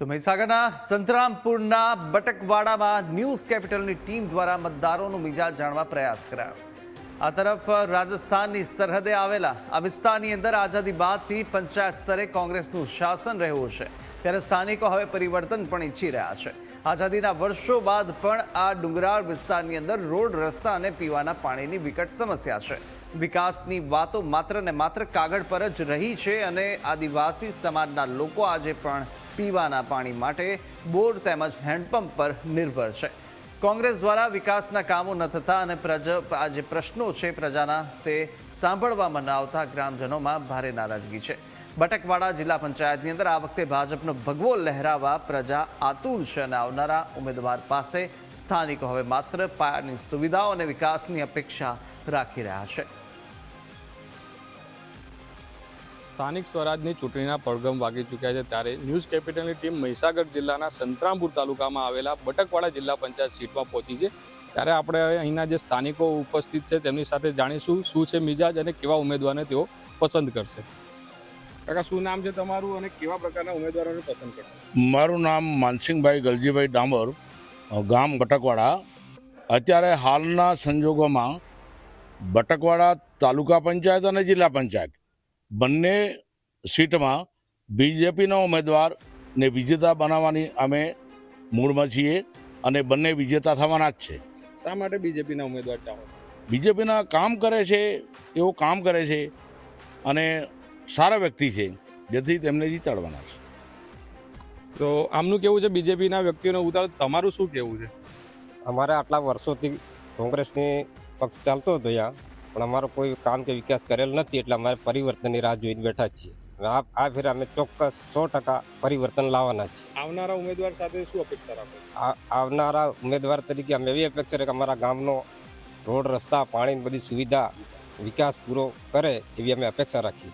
તો મહીસાગરના સંતરામપુરના બટકવાડામાં news કેપિટલની team દ્વારા મતદારોનો મિજાજ જાણવા પ્રયાસ કરાયો। આ તરફ રાજસ્થાનની સરહદે આવેલા આ વિસ્તારની અંદર આઝાદી બાદથી પંચાયત સ્તરે કોંગ્રેસનું શાસન રહ્યું છે, ત્યારે સ્થાનિકો હવે પરિવર્તન પણ ઈચ્છી રહ્યા છે। આઝાદીના વર્ષો બાદ પણ આ ડુંગરાળ વિસ્તારની અંદર રોડ, રસ્તા અને પીવાના પાણીની વિકટ સમસ્યા છે। વિકાસની વાતો માત્ર ને માત્ર કાગળ પર જ રહી છે અને આદિવાસી સમાજના લોકો આજે પણ પીવાના પાણી માટે બોર તેમજ હેન્ડપંપ પર નિર્ભર છે। કોંગ્રેસ દ્વારા વિકાસના કામો ન થતા અને જે પ્રશ્નો છે પ્રજાના તે સાંભળવામાં ન આવતા ગ્રામજનોમાં ભારે નારાજગી છે। બટકવાડા જિલ્લા પંચાયતની અંદર આ વખતે ભાજપનો ભગવો લહેરાવા પ્રજા આતુર છે અને આવનારા ઉમેદવાર પાસે સ્થાનિકો હવે માત્ર પાયાની સુવિધાઓ અને વિકાસની અપેક્ષા રાખી રહ્યા છે। સ્થાનિક સ્વરાજની ચૂંટણીના પડઘમ વાગી ચૂક્યા છે, ત્યારે ન્યૂઝ કેપિટલની ટીમ મહીસાગર જિલ્લાના સંતરામપુર તાલુકામાં આવેલા બટકવાડા જિલ્લા પંચાયત સીટમાં પહોંચી છે। ત્યારે આપણે અહીંના જે સ્થાનિકો ઉપસ્થિત છે તેમની સાથે જાણીશું શું છે મિજાજ અને કેવા ઉમેદવારને તેઓ પસંદ કરશે। કાકા, શું નામ છે તમારું અને કેવા પ્રકારના ઉમેદવારોને પસંદ કરશે? મારું નામ માનસિંહભાઈ ગલજીભાઈ ડામોર, ગામ બટકવાડા। અત્યારે હાલના સંજોગોમાં બટકવાડા તાલુકા પંચાયત અને જિલ્લા પંચાયત બંને સીટમાં બીજેપીના ઉમેદવારને વિજેતા બનાવવાની અમે મૂડમાં છીએ અને બંને વિજેતા થવાના જ છે। શા માટે બીજેપીના ઉમેદવાર ચાહો? બીજેપીના કામ કરે છે, એવો કામ કરે છે અને સારા વ્યક્તિ છે, જેથી તેમને જીતાડવાના છે। તો આમનું કેવું છે બીજેપીના વ્યક્તિઓને ઉતાર, તમારું શું કેવું છે? અમારે આટલા વર્ષોથી કોંગ્રેસની પક્ષ ચાલતો હતો અહીંયા, પણ અમારો કોઈ કામ કે વિકાસ કરેલ નથી, એટલે અમારે પરિવર્તનની રાહ જોઈને બેઠા છીએ। આ ફેર અમે ચોક્કસ 100% પરિવર્તન લાવવાના છીએ। આવનારા ઉમેદવાર સાથે શું અપેક્ષા રાખો? આવનારા ઉમેદવાર તરીકે અમે એવી અપેક્ષા છે કે અમારા ગામનો રોડ, રસ્તા, પાણીની બધી સુવિધા વિકાસ પૂરો કરે એવી અમે અપેક્ષા રાખીએ।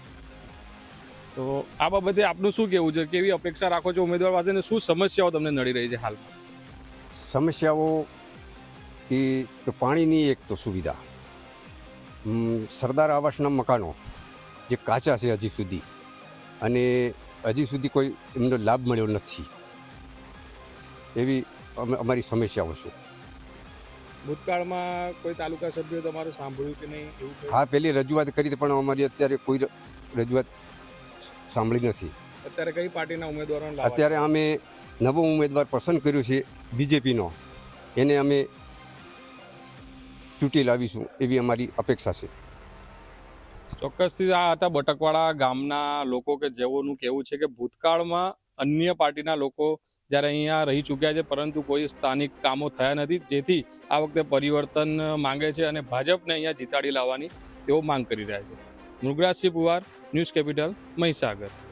તો આ બાબતે આપનું શું કેવું છે? કેવી અપેક્ષા રાખો છો ઉમેદવાર પાસે અને શું સમસ્યાઓ તમને નડી રહી છે હાલમાં? સમસ્યાઓ કે પાણીની એક તો સુવિધા, સરદાર આવાસના મકાનો જે કાચા છે હજી સુધી, અને હજી સુધી કોઈ એમનો લાભ મળ્યો નથી, એવી અમારી સમસ્યાઓ છે। ભૂતકાળમાં કોઈ તાલુકા સભ્યો તમારું સાંભળ્યું કે નહીં એવું? હા, પહેલી રજૂઆત કરી હતી, પણ અમારી અત્યારે કોઈ રજૂઆત સાંભળી નથી। અત્યારે કઈ પાર્ટીના ઉમેદવારો? અત્યારે અમે નવો ઉમેદવાર પસંદ કર્યો છે બીજેપીનો, એને અમે ચૂંટી લાવીશું એવી અમારી અપેક્ષા છે। ચોક્કસથી આ હતા બટકવાડા ગામના લોકો કે જેઓનું કહેવું છે કે ભૂતકાળમાં અન્ય પાર્ટીના લોકો જ્યારે અહીંયા રહી ચૂક્યા છે, પરંતુ કોઈ સ્થાનિક કામો થયા નથી, જેથી આ વખતે પરિવર્તન માંગે છે અને ભાજપને અહીંયા જીતાડી લાવવાની તેઓ માંગ કરી રહ્યા છે। મૃગરાજસિંહ પુવાર, ન્યૂઝ કેપિટલ, મહીસાગર।